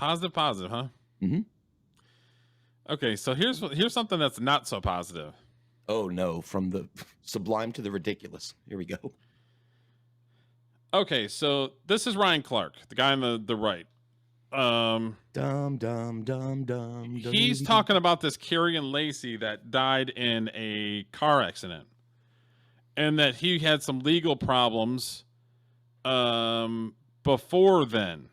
Positive, huh? Mm-hmm. Okay, so here's something that's not so positive. Oh no, from the sublime to the ridiculous. Here we go. Okay, so this is Ryan Clarke, the guy on the right. He's talking about this Kyren Lacy that died in a car accident, and that he had some legal problems before then.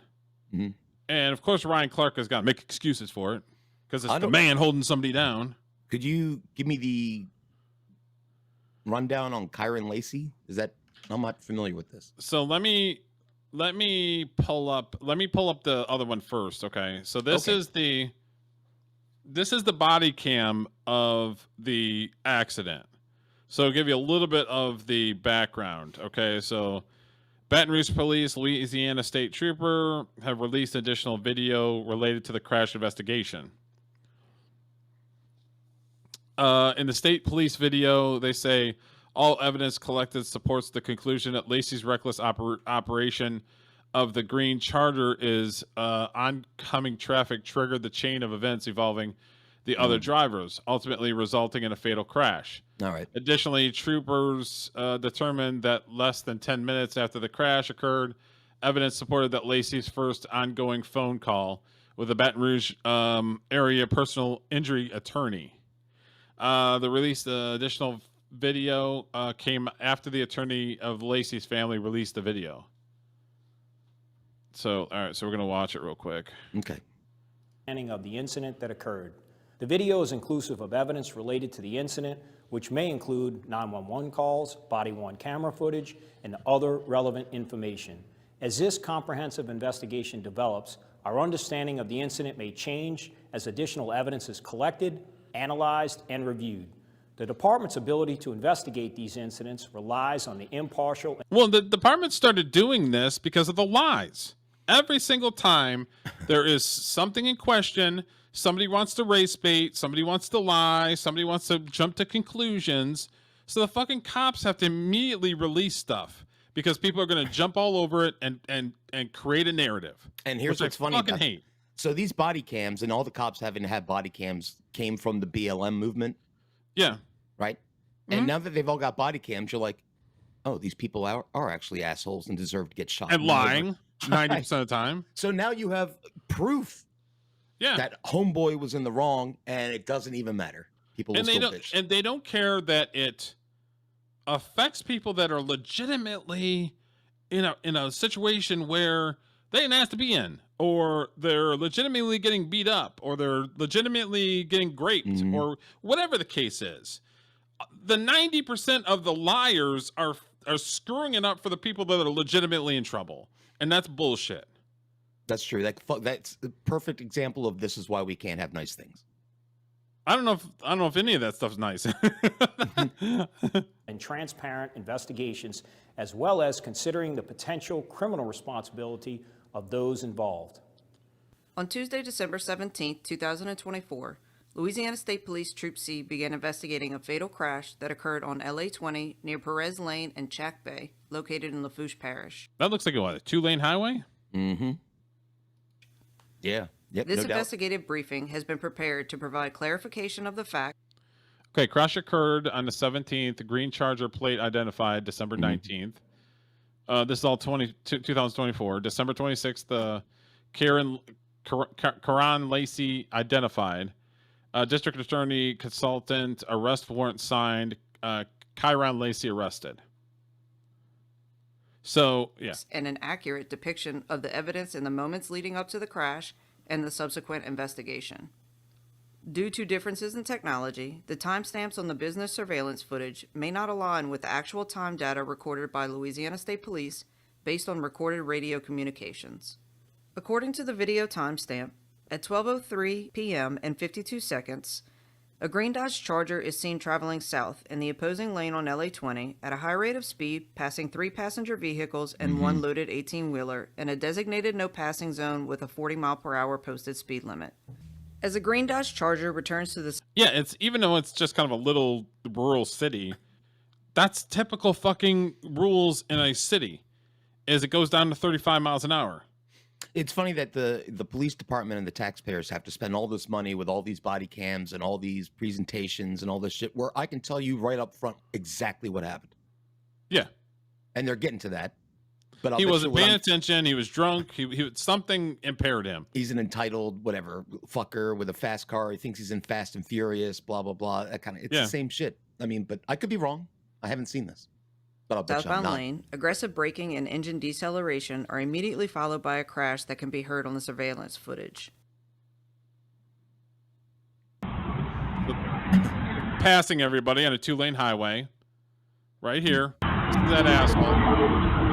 Mm-hmm. And of course, Ryan Clarke has got to make excuses for it because it's the man holding somebody down. Could you give me the rundown on Kyren Lacy? I'm not familiar with this. So let me pull up the other one first. Okay. So this is the body cam of the accident. So I'll give you a little bit of the background. Okay. So Baton Rouge Police, Louisiana State Trooper have released additional video related to the crash investigation. In the state police video, they say all evidence collected supports the conclusion that Lacy's reckless operation of the green Charger is oncoming traffic triggered the chain of events involving the other drivers, ultimately resulting in a fatal crash. All right. Additionally, troopers determined that less than 10 minutes after the crash occurred, evidence supported that Lacy's first ongoing phone call with the Baton Rouge area personal injury attorney. The release additional video came after the attorney of Lacy's family released the video. So, all right, so we're going to watch it real quick. Okay. Of the incident that occurred. The video is inclusive of evidence related to the incident, which may include 911 calls, body-worn camera footage, and other relevant information. As this comprehensive investigation develops, our understanding of the incident may change as additional evidence is collected, analyzed, and reviewed. The department's ability to investigate these incidents relies on the impartial... Well, the department started doing this because of the lies. Every single time there is something in question, somebody wants to race bait, somebody wants to lie, somebody wants to jump to conclusions. So the fucking cops have to immediately release stuff because people are going to jump all over it and create a narrative. And here's what's funny. I fucking hate. So these body cams and all the cops having to have body cams came from the BLM movement. Yeah. Right. Mm-hmm. And now that they've all got body cams, you're like, oh, these people are actually assholes and deserve to get shot. And lying 90% of the time. So now you have proof that homeboy was in the wrong, and it doesn't even matter. People will still bitch. And they don't care that it affects people that are legitimately in a situation where they didn't ask to be in, or they're legitimately getting beat up, or they're legitimately getting raped, or whatever the case is. The 90% of the liars are screwing it up for the people that are legitimately in trouble, and that's bullshit. That's true. That's the perfect example of this is why we can't have nice things. I don't know if any of that stuff's nice. And transparent investigations, as well as considering the potential criminal responsibility of those involved. On Tuesday, December 17, 2024, Louisiana State Police Troop C began investigating a fatal crash that occurred on LA 20 near Perez Lane and Chack Bay, located in Lafourche Parish. That looks like a 2-lane highway? Mm-hmm. Yeah. Yep, this investigative briefing has been prepared to provide clarification of the fact. Okay, crash occurred on the 17th. Green Charger plate identified December 19th. This is all 2024. December 26th, Kyren Lacy identified. District Attorney Consultant arrest warrant signed. Kyren Lacy arrested. So, yeah. And an accurate depiction of the evidence in the moments leading up to the crash and the subsequent investigation. Due to differences in technology, the timestamps on the business surveillance footage may not align with the actual time data recorded by Louisiana State Police based on recorded radio communications. According to the video timestamp, at 12:03 p.m. and 52 seconds, a green Dodge Charger is seen traveling south in the opposing lane on LA 20 at a high rate of speed, passing 3 passenger vehicles and one loaded 18-wheeler in a designated no passing zone with a 40-mile-per-hour posted speed limit. As a green Dodge Charger returns to the... Yeah, it's even though it's just kind of a little rural city, that's typical fucking rules in a city, is it goes down to 35 miles an hour. It's funny that the police department and the taxpayers have to spend all this money with all these body cams and all these presentations and all this shit where I can tell you right up front exactly what happened. Yeah. And they're getting to that. But he wasn't paying attention. He was drunk. He something impaired him. He's an entitled whatever fucker with a fast car. He thinks he's in Fast and Furious, blah, blah, blah. That kind of, it's the same shit. I mean, but I could be wrong. I haven't seen this. But I'll bet you I'm Southbound not. lane, aggressive braking and engine deceleration are immediately followed by a crash that can be heard on the surveillance footage. Passing everybody on a 2-lane highway. Right here. This is that asshole.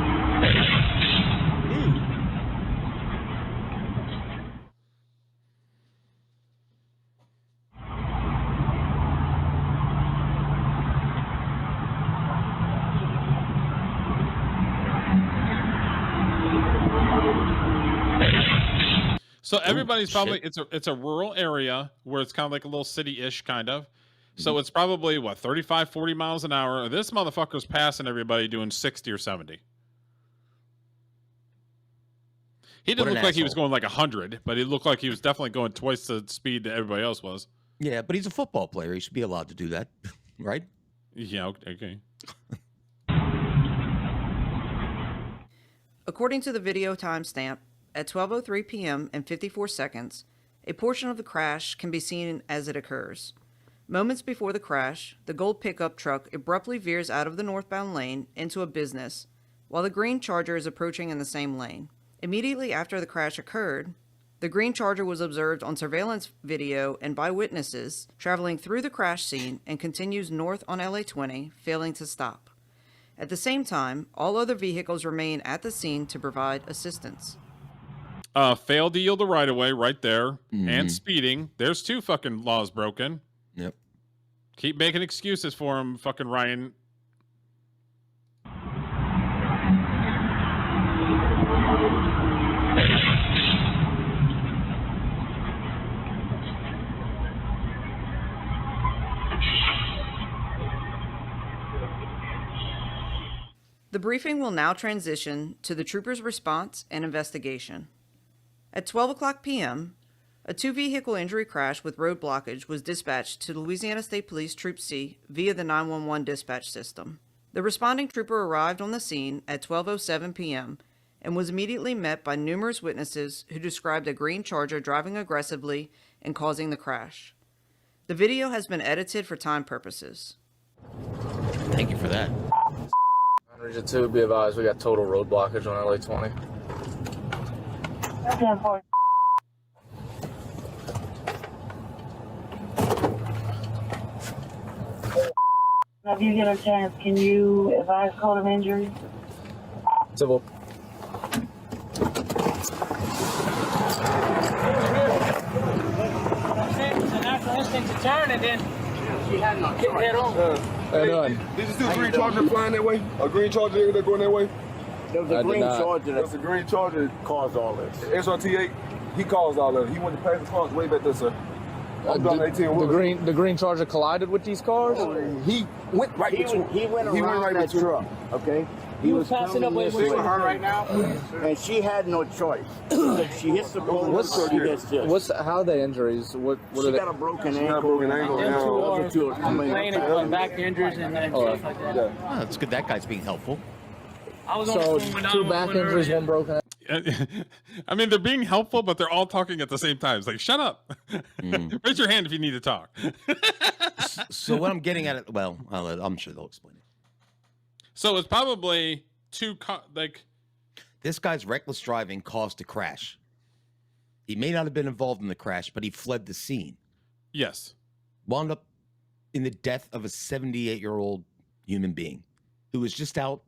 So everybody's probably it's a rural area where it's kind of like a little city-ish kind of. So it's probably what 35, 40 miles an hour. This motherfucker's passing everybody doing 60 or 70. He didn't look like he was going like 100, but he looked like he was definitely going twice the speed that everybody else was. Yeah, but he's a football player. He should be allowed to do that, right? Yeah, okay. According to the video timestamp, at 12:03 p.m. and 54 seconds, a portion of the crash can be seen as it occurs. Moments before the crash, the gold pickup truck abruptly veers out of the northbound lane into a business, while the green Charger is approaching in the same lane. Immediately after the crash occurred, the green Charger was observed on surveillance video and by witnesses traveling through the crash scene and continues north on LA 20, failing to stop. At the same time, all other vehicles remain at the scene to provide assistance. Failed to yield the right-of-way right there, and speeding. There's 2 fucking laws broken. Yep. Keep making excuses for him, fucking Ryan. The briefing will now transition to the troopers' response and investigation. At 12 o'clock p.m., a 2-vehicle injury crash with road blockage was dispatched to Louisiana State Police Troop C via the 911 dispatch system. The responding trooper arrived on the scene at 12:07 p.m. and was immediately met by numerous witnesses who described a green Charger driving aggressively and causing the crash. The video has been edited for time purposes. Thank you for that. Region 2, be advised, we got total road blockage on LA 20. If you get a chance, can you advise code of injury? Civil. It's a natural instinct to turn and then she had no choice. Head on. Did you see a green Charger flying that way? A green Charger that going that way? There was a green Charger There was a green Charger that caused all this. SRT8, he caused all of it. He went to pass the cars way back there, sir. The green Charger collided with these cars? He went right between. He went around that truck, okay? He was passing up with her right now, and she had no choice. She hits the pole, she hits this. How are the injuries? What she are they? got a broken ankle. Complaining about back injuries and stuff like that. Oh, it's good that guy's being helpful. I was So on the phone when 2 back injuries, 1 broken. I mean, they're being helpful, but they're all talking at the same time. It's like, shut up. Raise your hand if you need to talk. So what I'm getting at, well, I'm sure they'll explain it. So it's probably This guy's reckless driving caused a crash. He may not have been involved in the crash, but he fled the scene. Yes. Wound up in the death of a 78-year-old human being who was just out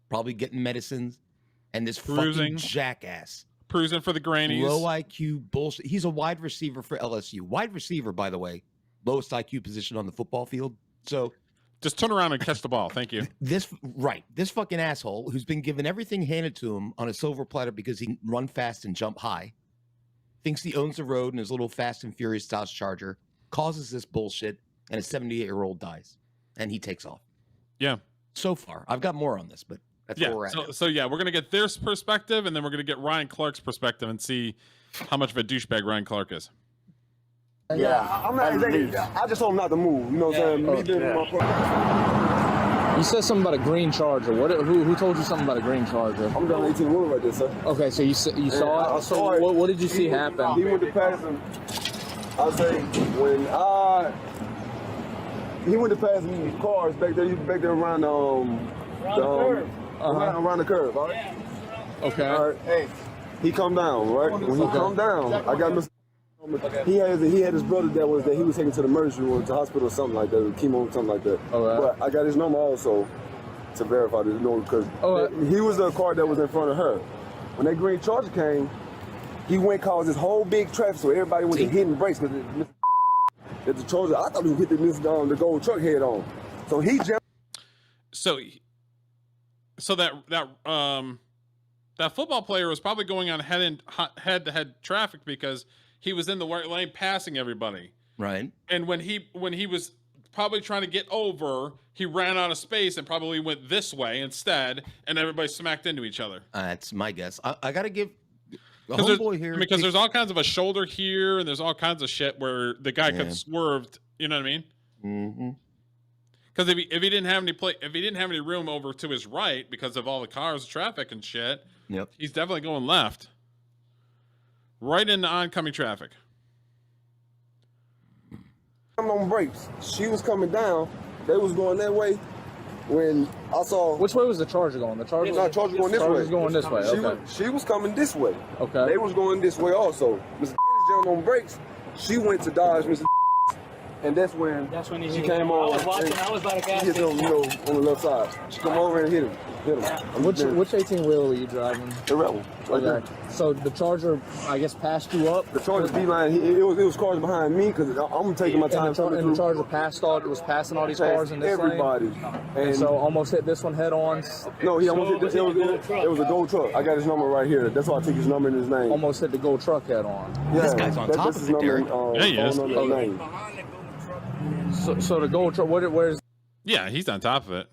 probably getting medicines, and this fucking jackass. Cruising for the grannies. Low IQ bullshit. He's a wide receiver for LSU. Wide receiver, by the way, lowest IQ position on the football field. So just turn around and catch the ball. Thank you. This fucking asshole who's been given everything handed to him on a silver platter because he can run fast and jump high, thinks he owns the road in his little Fast and Furious Dodge Charger, causes this bullshit, and a 78-year-old dies, and he takes off. Yeah. So far, I've got more on this, but That's where we're at. So yeah, we're gonna get their perspective, and then we're gonna get Ryan Clarke's perspective and see how much of a douchebag Ryan Clarke is. Yeah, I'm not. I just told him not to move. You know what I'm saying? Me being my You said something about a green Charger. Who told you something about a green Charger? I'm down 18 wheel right there, sir. Okay, so you saw it? I saw it. What did you see happen? He went to pass him. I say when he went to pass me cars back there. He was back there around around the curve. All right. Okay. All right. Hey, he come down. Right. When he come down, I got Mr. He had his brother that he was taken to the emergency room, to the hospital or something like that, chemo or something like that. But I got his number also to verify this, because he was the car that was in front of her. When that green Charger came, he went caused this whole big traffic, so everybody went to hitting brakes because the Charger. I thought he hit the gold truck head on, so he jumped. So that football player was probably going on head-to-head traffic because he was in the right lane passing everybody. Right. And when he was probably trying to get over, he ran out of space and probably went this way instead, and everybody smacked into each other. That's my guess. I got to give the homeboy here. Because there's all kinds of a shoulder here, and there's all kinds of shit where the guy could swerved. You know what I mean? Mm-hmm. Because if he didn't have any room over to his right because of all the cars, traffic, and shit, he's definitely going left. Right into oncoming traffic. I'm on brakes. She was coming down. They was going that way. When I saw, which way was the Charger going? The Charger. No, Charger going this way. Charger's going this way. She was coming this way. Okay. They was going this way also. Mr. jammed on brakes. She went to dodge Mr. And that's when she came on. I was about to gas hit him, on the left side. She come over and hit him. Which 18 wheel were you driving? The red one. Right there. So the Charger, I guess, passed you up. The Charger beeline. It was cars behind me because I'm taking my time. And the Charger passing all these cars in this everybody. lane. And so almost hit this one head on. No, he almost hit this. It was a gold truck. I got his number right here. That's why I took his number and his name. Almost hit the gold truck head on. Yeah, this guy's on top of it, Derek. Yeah, he is. So the gold truck, where's? Yeah, he's on top of it.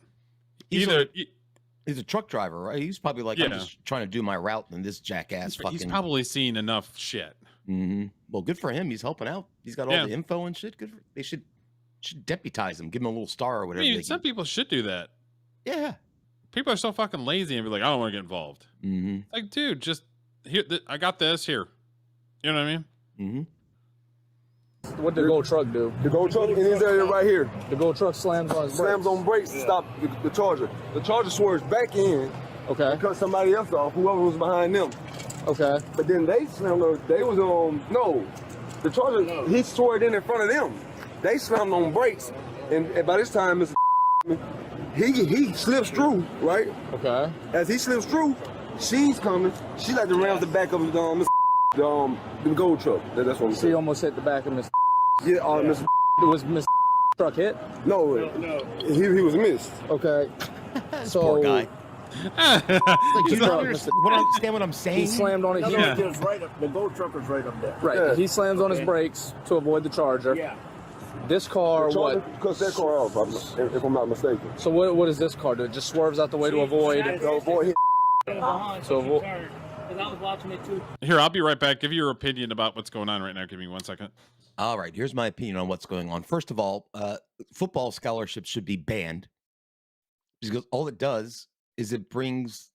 He's a truck driver, right? He's probably like, I'm just trying to do my route, and this jackass He's probably seen enough shit. Mm-hmm. Well, good for him. He's helping out. He's got all the info and shit. Good. They should deputize him, give him a little star or whatever. I mean, some people should do that. Yeah. People are so fucking lazy and be like, I don't want to get involved. Mm-hmm. Like, dude, just here. I got this here. You know what I mean? Mm-hmm. What did the gold truck do? The gold truck in this area right here. The gold truck slams on his brakes. Slams on brakes to stop the Charger. The Charger swerves back in. Okay. And cut somebody else off, whoever was behind them. Okay. But then they slammed on. They was on. No, the Charger. He swerved in front of them. They slammed on brakes, and by this time, Mr. he slips through. Right. Okay. As he slips through, she's coming. She like to ram the back of the gold truck. That's what I'm saying. She almost hit the back of Miss. Yeah, Mr. Was Miss truck hit? No. He was missed. Okay. So poor guy. Like, you don't understand what I'm saying? He slammed on it. The gold truck was right up there. Right. Yeah. He slams on his brakes to avoid the Charger. Yeah. This car, what? Cuts that car off, if I'm not mistaken. So what does this car do? It just swerves out the way to avoid. I was watching it too. Here, I'll be right back. Give you your opinion about what's going on right now. Give me 1 second. All right. Here's my opinion on what's going on. First of all, football scholarships should be banned because all it does is it brings.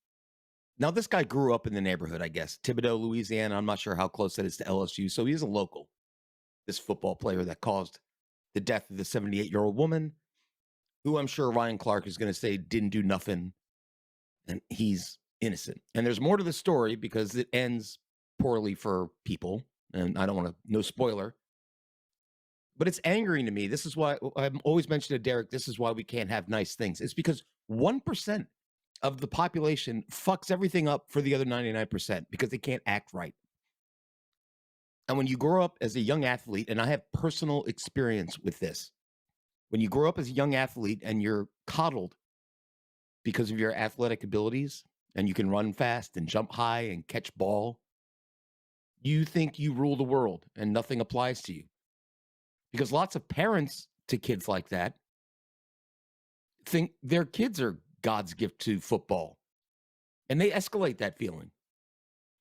Now, this guy grew up in the neighborhood, I guess. Thibodaux, Louisiana. I'm not sure how close that is to LSU. So he's a local, this football player that caused the death of the 78-year-old woman, who I'm sure Ryan Clarke is going to say didn't do nothing. And he's innocent. And there's more to the story because it ends poorly for people. And I don't want to, no spoiler. But it's angering to me. This is why I'm always mentioning to Derek, this is why we can't have nice things. It's because 1% of the population fucks everything up for the other 99% because they can't act right. And when you grow up as a young athlete, and I have personal experience with this, when you grow up as a young athlete and you're coddled because of your athletic abilities, and you can run fast and jump high and catch ball, you think you rule the world and nothing applies to you. Because lots of parents to kids like that think their kids are God's gift to football. And they escalate that feeling.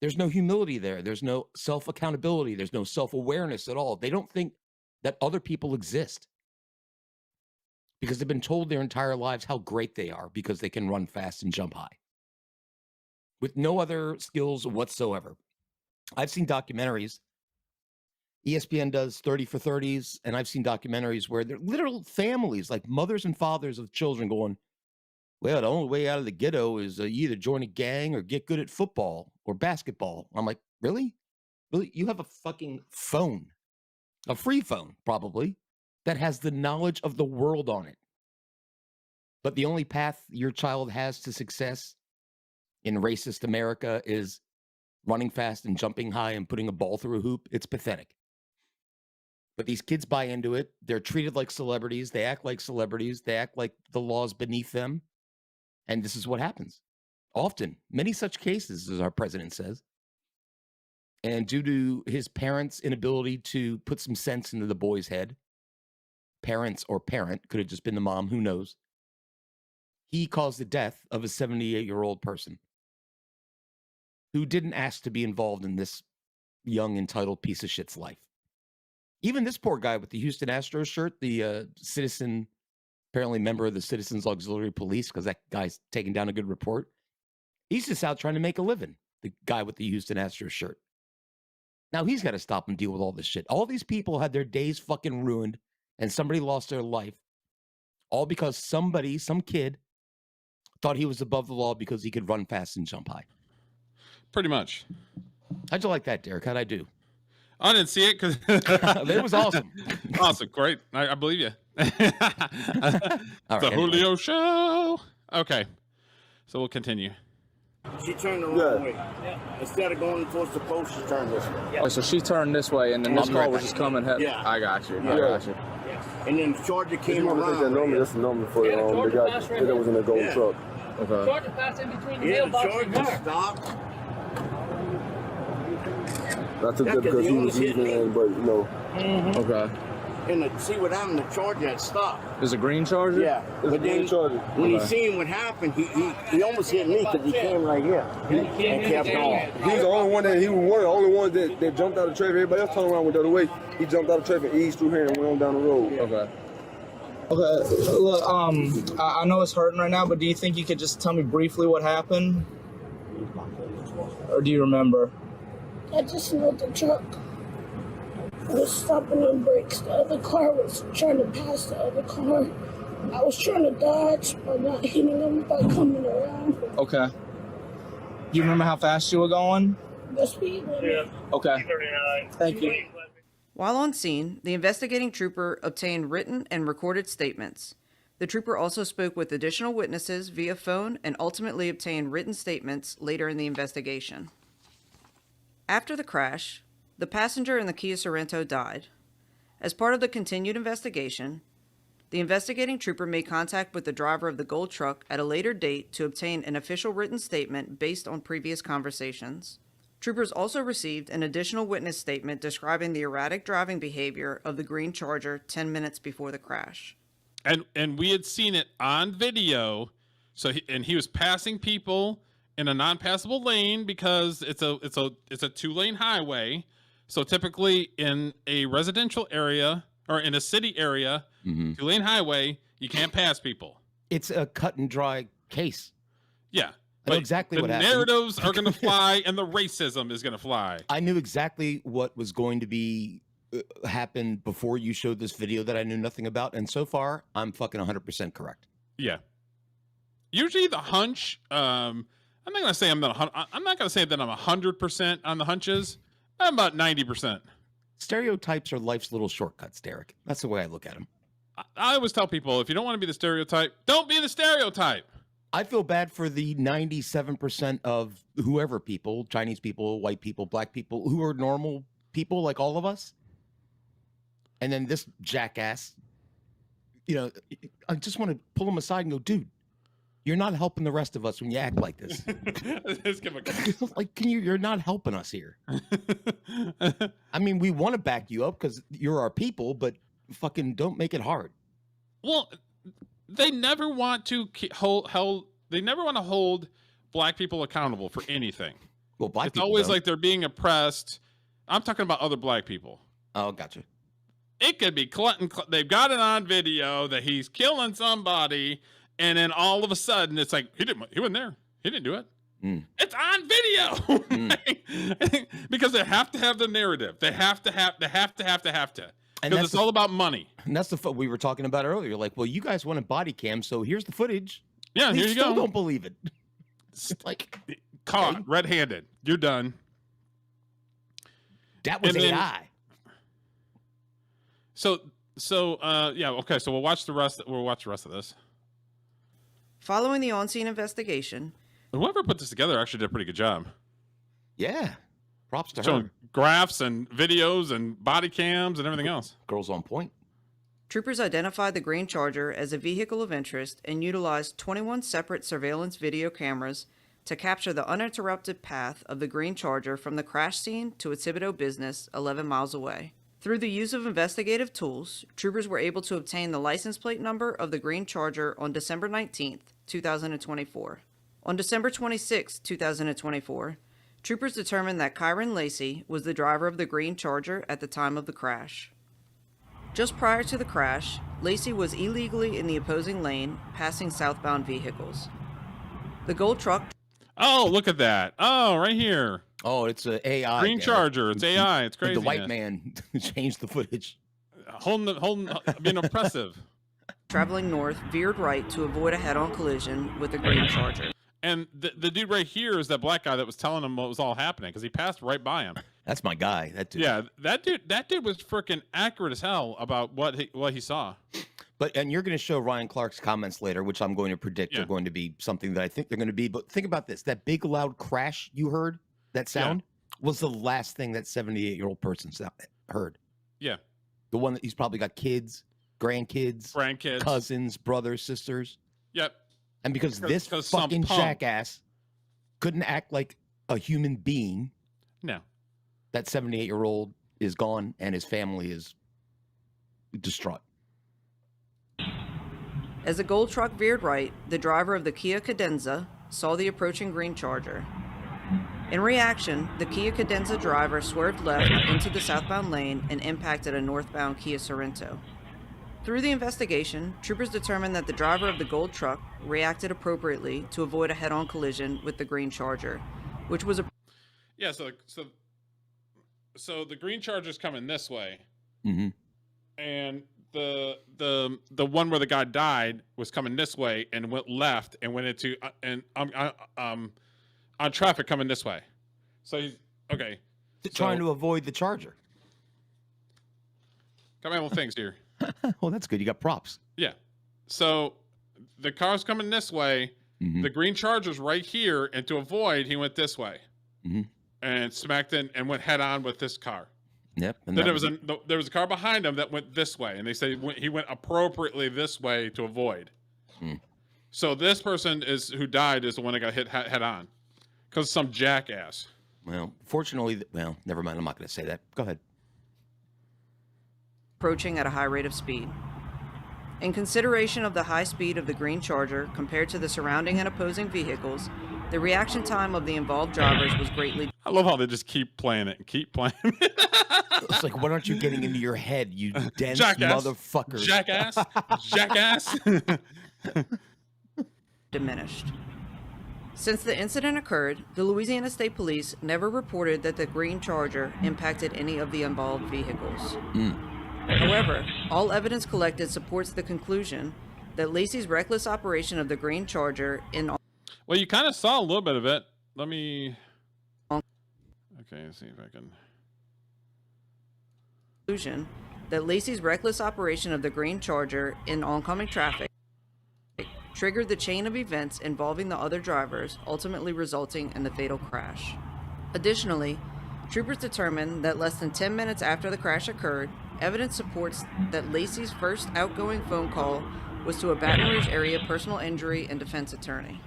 There's no humility there. There's no self-accountability. There's no self-awareness at all. They don't think that other people exist because they've been told their entire lives how great they are because they can run fast and jump high with no other skills whatsoever. I've seen documentaries. ESPN does 30 for 30s, and I've seen documentaries where they're literal families, like mothers and fathers of children going, well, the only way out of the ghetto is you either join a gang or get good at football or basketball. I'm like, really? Really? You have a fucking phone, a free phone probably, that has the knowledge of the world on it. But the only path your child has to success in racist America is running fast and jumping high and putting a ball through a hoop. It's pathetic. But these kids buy into it. They're treated like celebrities. They act like celebrities. They act like the law's beneath them. And this is what happens. Often, many such cases, as our president says. And due to his parents' inability to put some sense into the boy's head, parents or parent, could have just been the mom, who knows, he caused the death of a 78-year-old person who didn't ask to be involved in this young, entitled piece of shit's life. Even this poor guy with the Houston Astros shirt, the citizen, apparently member of the Citizens Auxiliary Police, because that guy's taking down a good report, he's just out trying to make a living, the guy with the Houston Astros shirt. Now he's got to stop and deal with all this shit. All these people had their days fucking ruined, and somebody lost their life, all because somebody, some kid, thought he was above the law because he could run fast and jump high. Pretty much. How'd you like that, Derek? How'd I do? I didn't see it because it was awesome. Awesome, great. I believe you. All right, the anyway. Julio show. Okay, so we'll continue. She turned the wrong way. Yeah. Instead of going towards the post, she turned this way. Oh, so she turned this way, and then this car was just coming. Yeah. I got you. Yeah. I got you. And then the Charger came around. That's the number for the guy that was in the gold truck. Okay. Charger passed in between the Yeah, the mailbox and the Charger car. stopped. I took that because he was leaving, but you know. Okay. And see what happened, the Charger had stopped. There's a green Charger? Yeah. But then when he seen what happened, he almost hit me because he came right here and kept on. He was the only one he was one of the only ones that jumped out of traffic. Everybody else turned around and went the other way. He jumped out of traffic, eased through here, and went on down the road. Okay. Okay, look, I know it's hurting right now, but do you think you could just tell me briefly what happened? Or do you remember? I just know the truck was stopping on brakes. The other car was trying to pass the other car. I was trying to dodge by not hitting them by coming around. Okay. Do you remember how fast you were going? The speed limit. Okay. Thank you. While on scene, the investigating trooper obtained written and recorded statements. The trooper also spoke with additional witnesses via phone and ultimately obtained written statements later in the investigation. After the crash, the passenger in the Kia Sorento died. As part of the continued investigation, the investigating trooper made contact with the driver of the gold truck at a later date to obtain an official written statement based on previous conversations. Troopers also received an additional witness statement describing the erratic driving behavior of the green Charger 10 minutes before the crash. And we had seen it on video. So he was passing people in a non-passable lane because it's a 2-lane highway. So typically in a residential area or in a city area, 2-lane highway, you can't pass people. It's a cut and dry case. Yeah. I know exactly what happened. The narratives are going to fly and the racism is going to fly. I knew exactly what was going to be happen before you showed this video that I knew nothing about. And so far, I'm fucking 100% correct. Yeah. Usually the hunch, I'm not going to say I'm not going to say that I'm 100% on the hunches. I'm about 90%. Stereotypes are life's little shortcuts, Derek. That's the way I look at them. I always tell people, if you don't want to be the stereotype, don't be the stereotype. I feel bad for the 97% of whoever people, Chinese people, white people, black people, who are normal people like all of us. And then this jackass, you know, I just want to pull him aside and go, dude, you're not helping the rest of us when you act like this. Like, you're not helping us here. I mean, we want to back you up because you're our people, but fucking don't make it hard. Well, they never want to hold black people accountable for anything. Well, black it's people always don't. like they're being oppressed. I'm talking about other black people. Oh, gotcha. It could be Clinton. They've got it on video that he's killing somebody, and then all of a sudden it's like he wasn't there. He didn't do it. It's on video. Because they have to have the narrative. They have to. Because it's all about money. And that's we were talking about earlier. Like, well, you guys wanted body cam, so here's the footage. Yeah, here you still go. Don't believe it. Like, caught okay. red-handed. You're done. That was AI. So yeah, okay. So we'll watch the rest. We'll watch the rest of this. Following the on-scene investigation, whoever put this together actually did a pretty good job. Yeah, props to showing her. Graphs and videos and body cams and everything else. Girls on point. troopers identified the green Charger as a vehicle of interest and utilized 21 separate surveillance video cameras to capture the uninterrupted path of the green Charger from the crash scene to its Thibodeau business 11 miles away. Through the use of investigative tools, troopers were able to obtain the license plate number of the green Charger on December 19th, 2024. On December 26, 2024, troopers determined that Kyren Lacy was the driver of the green Charger at the time of the crash. Just prior to the crash, Lacy was illegally in the opposing lane, passing southbound vehicles. The gold truck... Oh, look at that. Oh, right here. Oh, it's an AI. Green Charger. It's AI. It's crazy. The white man changed the footage. Being oppressive. Traveling north, veered right to avoid a head-on collision with the green Charger. And the dude right here is that black guy that was telling him what was all happening because he passed right by him. That's my guy. That dude. Yeah, that dude was freaking accurate as hell about what he saw. And you're going to show Ryan Clarke's comments later, which I'm going to predict are going to be something that I think they're going to be. But think about this: that big loud crash you heard, that sound was the last thing that 78-year-old person heard. Yeah, the one that he's probably got kids, grandkids, cousins, brothers, sisters. Yep. And because this fucking jackass couldn't act like a human being, no, that 78-year-old is gone and his family is distraught. As the gold truck veered right, the driver of the Kia Cadenza saw the approaching green Charger. In reaction, the Kia Cadenza driver swerved left into the southbound lane and impacted a northbound Kia Sorento. Through the investigation, troopers determined that the driver of the gold truck reacted appropriately to avoid a head-on collision with the green Charger, which was a... Yeah, so the green Charger's coming this way. Mm-hmm. And the one where the guy died was coming this way and went left and went into on traffic coming this way. So he's okay. Trying to avoid the Charger. Got my little things here. Well, that's good. You got props. Yeah. So the car's coming this way. Mm-hmm. The green Charger's right here, and to avoid, he went this way mm-hmm. and smacked in and went head on with this car. Yep. And then there was a car behind him that went this way, and they say he went appropriately this way to avoid. So this person who died is the one that got hit head on because some jackass. Well, fortunately, never mind. I'm not going to say that. Go ahead. Approaching at a high rate of speed. In consideration of the high speed of the green Charger compared to the surrounding and opposing vehicles, the reaction time of the involved drivers was greatly... I love how they just keep playing it and keep playing it. It's like, what aren't you getting into your head, you dense jackass. motherfucker? Jackass. Diminished. Since the incident occurred, the Louisiana State Police never reported that the green Charger impacted any of the involved vehicles. However, all evidence collected supports the conclusion that Lacy's reckless operation of the green Charger in... Well, you kind of saw a little bit of it. Let me... Okay, let's see if I can... Conclusion that Lacy's reckless operation of the green Charger in oncoming traffic triggered the chain of events involving the other drivers, ultimately resulting in the fatal crash. Additionally, troopers determined that less than 10 minutes after the crash occurred, evidence supports that Lacy's first outgoing phone call was to a Baton Rouge area personal injury and defense attorney.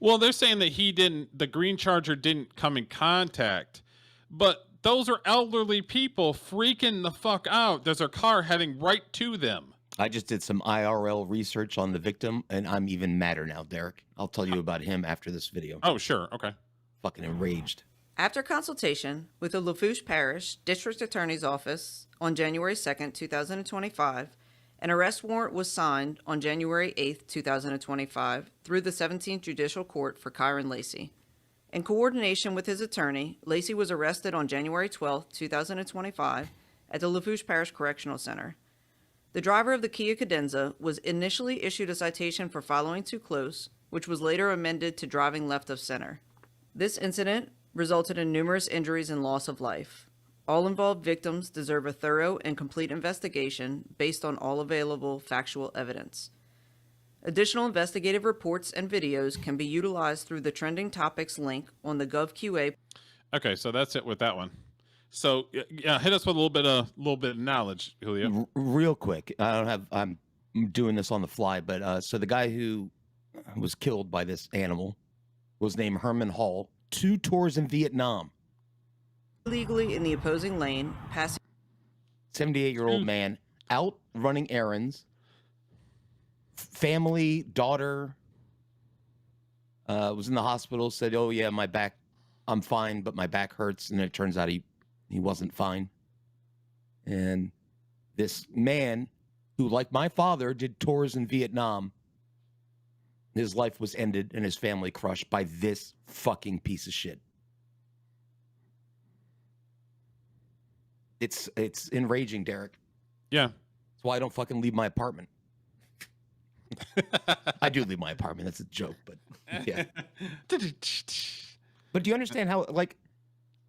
Well, they're saying that the green Charger didn't come in contact, but those are elderly people freaking the fuck out. There's a car heading right to them. I just did some IRL research on the victim, and I'm even madder now, Derek. I'll tell you about him after this video. Oh, sure. Okay. Fucking enraged. After consultation with the Lafourche Parish District Attorney's Office on January 2nd, 2025, an arrest warrant was signed on January 8th, 2025 through the 17th Judicial Court for Kyren Lacy. In coordination with his attorney, Lacy was arrested on January 12th, 2025 at the Lafourche Parish Correctional Center. The driver of the Kia Cadenza was initially issued a citation for following too close, which was later amended to driving left of center. This incident resulted in numerous injuries and loss of life. All involved victims deserve a thorough and complete investigation based on all available factual evidence. Additional investigative reports and videos can be utilized through the trending topics link on the GovQA. Okay, so that's it with that one. So yeah, hit us with a little bit of knowledge, Julio. Real quick, I'm doing this on the fly, but so the guy who was killed by this animal was named Herman Hall. 2 tours in Vietnam. Illegally in the opposing lane, passing 78-year-old man out running errands. Family, daughter was in the hospital, said, "Oh yeah, my back, I'm fine, but my back hurts." And it turns out he wasn't fine. And this man, who like my father did tours in Vietnam, his life was ended and his family crushed by this fucking piece of shit. It's enraging, Derek. Yeah. That's why I don't fucking leave my apartment. I do leave my apartment. That's a joke, but yeah. But do you understand how, like,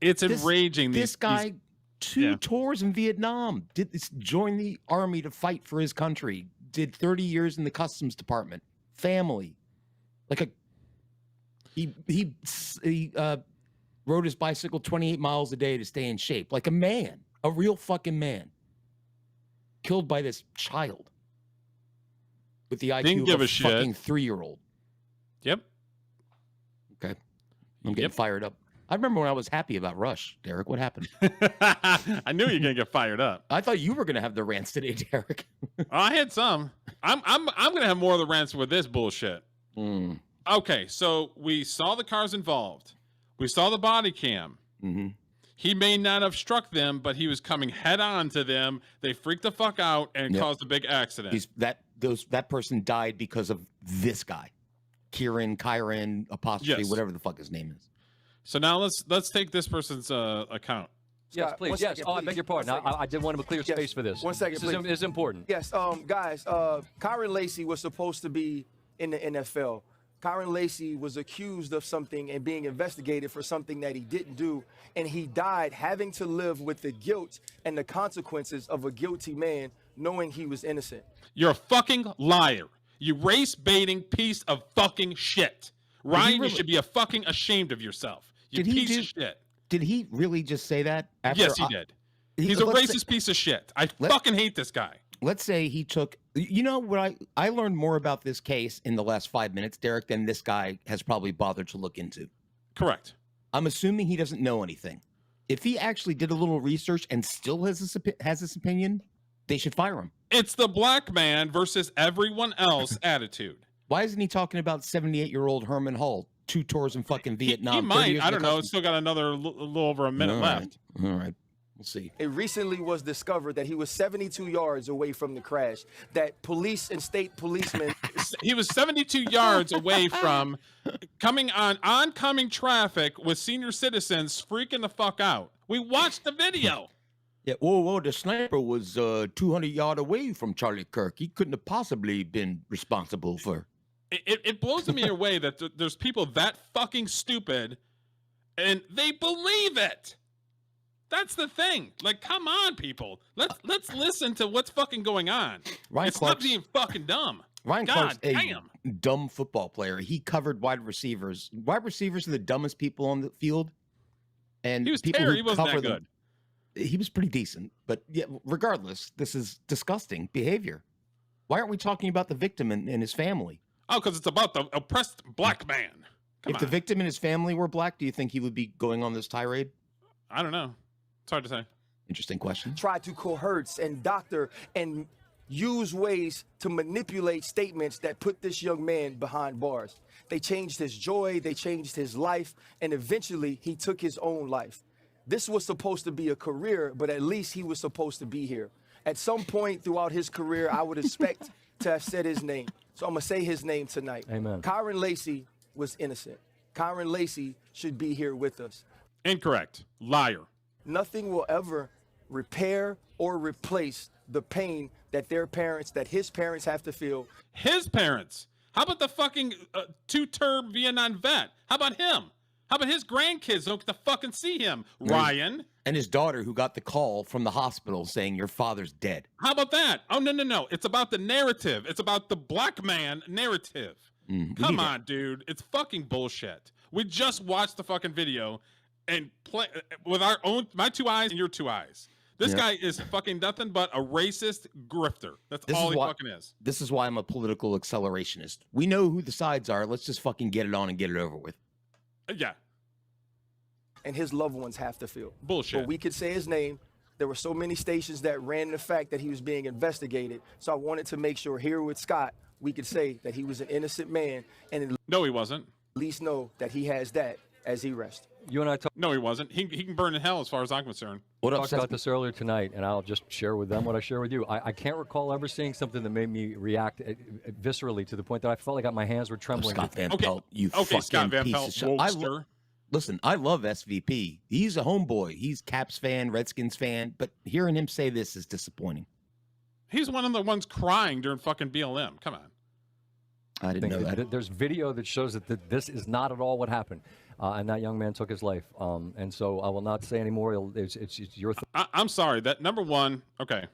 it's enraging? This guy, 2 tours in Vietnam, joined the army to fight for his country, did 30 years in the customs department, family, he rode his bicycle 28 miles a day to stay in shape, like a man, a real fucking man, killed by this child with the IQ of a fucking 3-year-old. Yep. Okay. I'm getting fired up. I remember when I was happy about Rush, Derek. What happened? I knew you were gonna get fired up. I thought you were gonna have the rants today, Derek. I had some. I'm gonna have more of the rants with this bullshit. Okay, so we saw the cars involved. We saw the body cam. Mm-hmm. He may not have struck them, but he was coming head on to them. They freaked the fuck out and caused a big accident. That person died because of this guy, Kyren apostrophe, whatever the fuck his name is. So now let's take this person's account. Yes, please. Yes. I beg your pardon. I did want to clear space for this. 1 second, please. This is important. Yes, guys. Kyren Lacy was supposed to be in the NFL. Kyren Lacy was accused of something and being investigated for something that he didn't do, and he died having to live with the guilt and the consequences of a guilty man knowing he was innocent. You're a fucking liar. You race-baiting piece of fucking shit. Ryan, you should be fucking ashamed of yourself. You piece of shit. Did he really just say that? Yes, he did. He's a racist piece of shit. I fucking hate this guy. Let's say he took, you know what, I learned more about this case in the last 5 minutes, Derek, than this guy has probably bothered to look into. Correct. I'm assuming he doesn't know anything. If he actually did a little research and still has this opinion, they should fire him. It's the black man versus everyone else attitude. Why isn't he talking about 78-year-old Herman Hall, 2 tours in fucking Vietnam? He might. I don't know. It's still got another little over a minute left. All right. We'll see. It recently was discovered that he was 72 yards away from the crash, that police and state policemen... He was 72 yards away from coming on oncoming traffic with senior citizens freaking the fuck out. We watched the video. Yeah, whoa, the sniper was 200 yards away from Charlie Kirk. He couldn't have possibly been responsible for... It blows me away that there's people that fucking stupid and they believe it. That's the thing. Like, come on, people. Let's listen to what's fucking going on. It's not being fucking dumb. Ryan Clarke's a dumb football player. He covered wide receivers. Wide receivers are the dumbest people on the field. And he was people terrible. He wasn't that good. He was pretty decent. But yeah, regardless, this is disgusting behavior. Why aren't we talking about the victim and his family? Oh, because it's about the oppressed black man. If the victim and his family were black, do you think he would be going on this tirade? I don't know. It's hard to say. Interesting question. Try to coerce and doctor and use ways to manipulate statements that put this young man behind bars. They changed his joy, they changed his life, and eventually he took his own life. This was supposed to be a career, but at least he was supposed to be here. At some point throughout his career, I would expect to have said his name. So I'm going to say his name tonight. Amen. Kyren Lacy was innocent. Kyren Lacy should be here with us. Incorrect. Liar. Nothing will ever repair or replace the pain that his parents have to feel. His parents. How about the fucking two-term Vietnam vet? How about him? How about his grandkids don't get to fucking see him? Ryan. And his daughter, who got the call from the hospital saying your father's dead. How about that? Oh, no. It's about the narrative. It's about the black man narrative. Come on, dude. It's fucking bullshit. We just watched the fucking video and play with my 2 eyes and your 2 eyes. This guy is fucking nothing but a racist grifter. That's all he fucking is. This is why I'm a political accelerationist. We know who the sides are. Let's just fucking get it on and get it over with. Yeah. And his loved ones have to feel. Bullshit. But we could say his name. There were so many stations that ran the fact that he was being investigated. So I wanted to make sure here with Scott, we could say that he was an innocent man. And no, he wasn't. At least know that he has that as he rests. You and I talked. No, he wasn't. He can burn in hell as far as I'm concerned. Talked about this earlier tonight, and I'll just share with them what I share with you. I can't recall ever seeing something that made me react viscerally to the point that I felt like my hands were trembling. Scott Van Pelt, you fucking Scott Van piece Pelt, of shit. Listen, I love SVP. He's a homeboy. He's Caps fan, Redskins fan, but hearing him say this is disappointing. He's one of the ones crying during fucking BLM. Come on. I didn't know that. There's video that shows that this is not at all what happened, and that young man took his life. And so I will not say anymore. It's your. I'm sorry. That number one. Okay.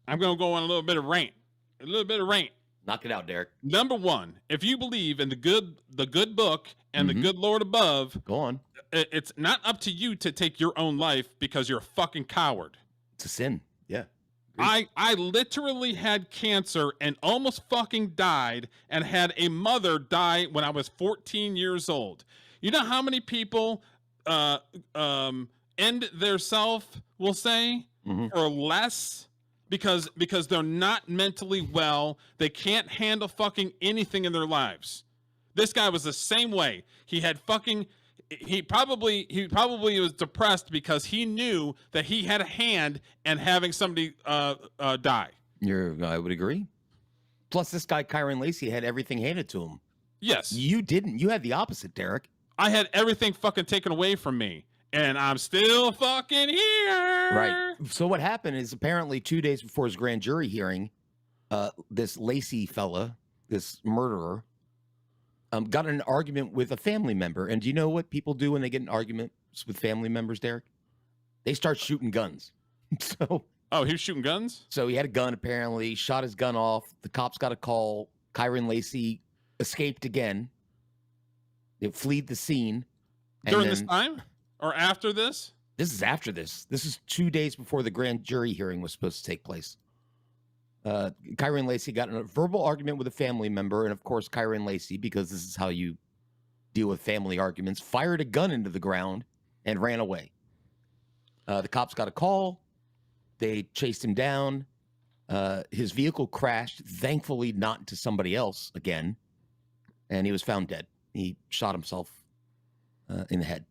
I'm gonna go on a little bit of rant. Knock it out, Derek. Number one, if you believe in the good book and the good Lord above, go on. It's not up to you to take your own life because you're a fucking coward. It's a sin. Yeah. I literally had cancer and almost fucking died and had a mother die when I was 14 years old. You know how many people end their self, we'll say, or less because they're not mentally well. They can't handle fucking anything in their lives. This guy was the same way. He had fucking he probably was depressed because he knew that he had a hand in having somebody die. I would agree. Plus, this guy Kyren Lacy had everything handed to him. Yes. You didn't. You had the opposite, Derek. I had everything fucking taken away from me, and I'm still fucking here. Right. So what happened is apparently 2 days before his grand jury hearing, this Lacy fella, this murderer, got in an argument with a family member. And do you know what people do when they get in arguments with family members, Derek? They start shooting guns. Oh, he was shooting guns? So he had a gun, apparently, shot his gun off. The cops got a call. Kyren Lacy escaped again. They fled the scene. During this time? Or after this? This is after this. This is 2 days before the grand jury hearing was supposed to take place. Kyren Lacy got in a verbal argument with a family member, and of course, Kyren Lacy, because this is how you deal with family arguments, fired a gun into the ground and ran away. The cops got a call. They chased him down. His vehicle crashed, thankfully not into somebody else again, and he was found dead. He shot himself in the head.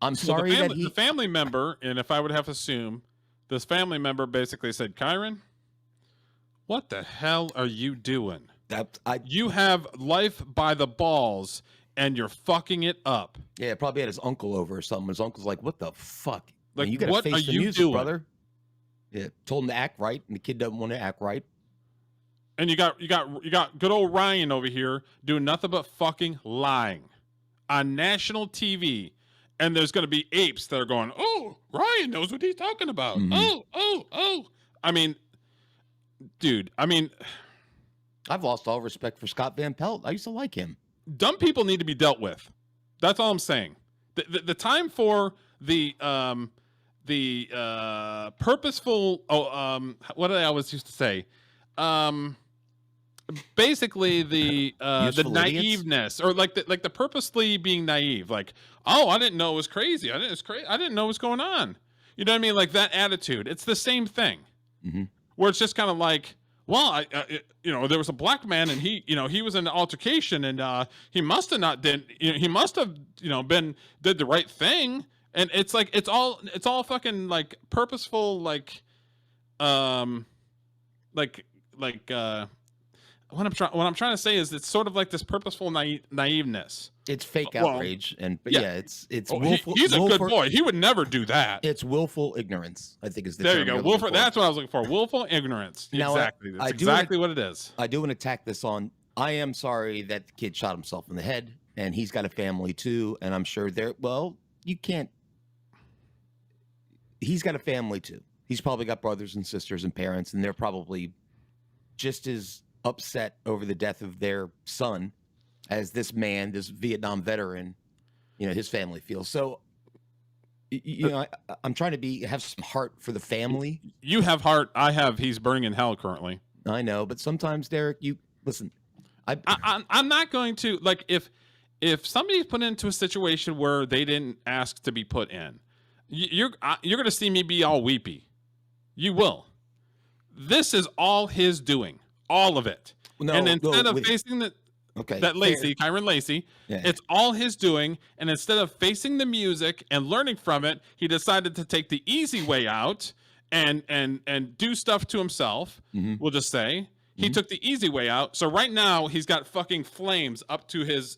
I'm sorry that the family member, and if I would have to assume, this family member basically said, Kyren, what the hell are you doing? You have life by the balls, and you're fucking it up. Yeah, probably had his uncle over or something. His uncle's like, what the fuck? Like, you gotta what face are the you music, doing? brother. Yeah, told him to act right, and the kid doesn't want to act right. And you got good old Ryan over here doing nothing but fucking lying on national TV. And there's going to be apes that are going, oh, Ryan knows what he's talking about. Oh. I mean, dude, I've lost all respect for Scott Van Pelt. I used to like him. Dumb people need to be dealt with. That's all I'm saying. The time for the purposeful, what did I always used to say? Basically the naiveness, or like the purposely being naive, like, oh, I didn't know it was crazy. I didn't know what's going on. You know what I mean? Like that attitude. It's the same thing. Mm-hmm. Where it's just kind of like, well, there was a black man and he was in an altercation and he must have not did, he must have, did the right thing. And it's like, it's all fucking like purposeful, what I'm trying to say is it's sort of like this purposeful naiveness. It's fake outrage, it's willful. He's a good boy. He would never do that. It's willful ignorance, I think is the there term. You go. Willful. That's what I was looking for. Willful ignorance. Now, exactly. That's exactly what it is. I do want to tack this on. I am sorry that the kid shot himself in the head, and he's got a family too. And I'm sure you can't. He's got a family too. He's probably got brothers and sisters and parents, and they're probably just as upset over the death of their son as this man, this Vietnam veteran, his family feels. So, I'm trying to have some heart for the family. You have heart. I have. He's burning in hell currently. I know, but sometimes, Derek, listen. I'm not going to like if somebody's put into a situation where they didn't ask to be put in. You're going to see me be all weepy. You will. This is all his doing. All of it. No, and instead of facing that Lacy, Kyren Lacy, it's all his doing. And instead of facing the music and learning from it, he decided to take the easy way out and do stuff to himself. Mm-hmm. We'll just say he took the easy way out. So right now he's got fucking flames up to his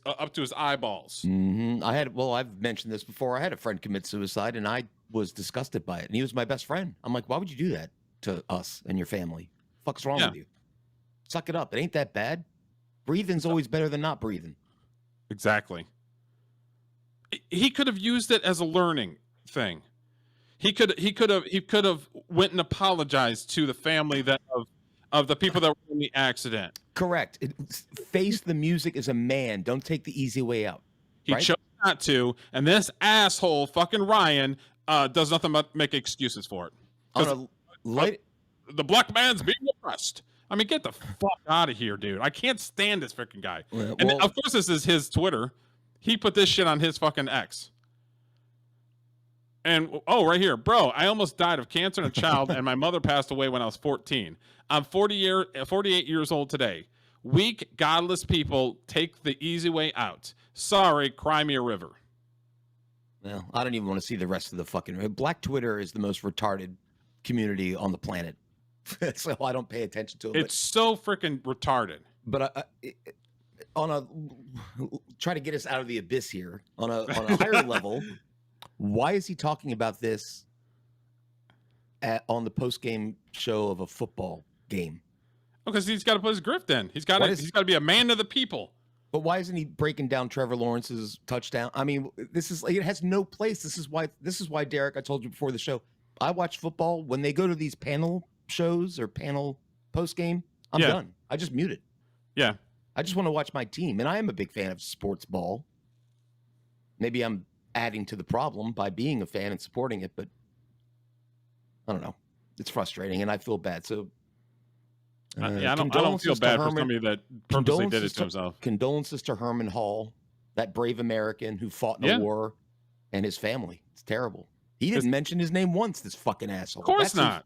eyeballs. Mm-hmm. I've mentioned this before. I had a friend commit suicide, and I was disgusted by it. And he was my best friend. I'm like, why would you do that to us and your family? What the fuck's wrong with you? Suck it up. It ain't that bad. Breathing's always better than not breathing. Exactly. He could have used it as a learning thing. He could have went and apologized to the family of the people that were in the accident. Correct. Face the music as a man. Don't take the easy way out. He chose not to, and this asshole fucking Ryan does nothing but make excuses for it. The black man's being oppressed. I mean, get the fuck out of here, dude. I can't stand this freaking guy. And of course, this is his Twitter. He put this shit on his fucking X. And, right here. Bro, I almost died of cancer in a child, and my mother passed away when I was 14. I'm 48 years old today. Weak, godless people take the easy way out. Sorry, cry me a river. Well, I don't even want to see the rest of the fucking... Black Twitter is the most retarded community on the planet. So I don't pay attention to it. It's so freaking retarded. But try to get us out of the abyss here. On a higher level, why is he talking about this on the post-game show of a football game? Because he's got to put his grift in. He's got to be a man of the people. But why isn't he breaking down Trevor Lawrence's touchdown? I mean, it has no place. This is why, Derek, I told you before the show, I watch football when they go to these panel shows or panel post game. I'm done. I just mute it. Yeah. I just want to watch my team. And I am a big fan of sports ball. Maybe I'm adding to the problem by being a fan and supporting it, but I don't know. It's frustrating and I feel bad. So I don't feel bad for somebody that purposely did it to himself. Condolences to Herman Hall, that brave American who fought in a war, and his family. It's terrible. He didn't mention his name once, this fucking asshole. Of course not.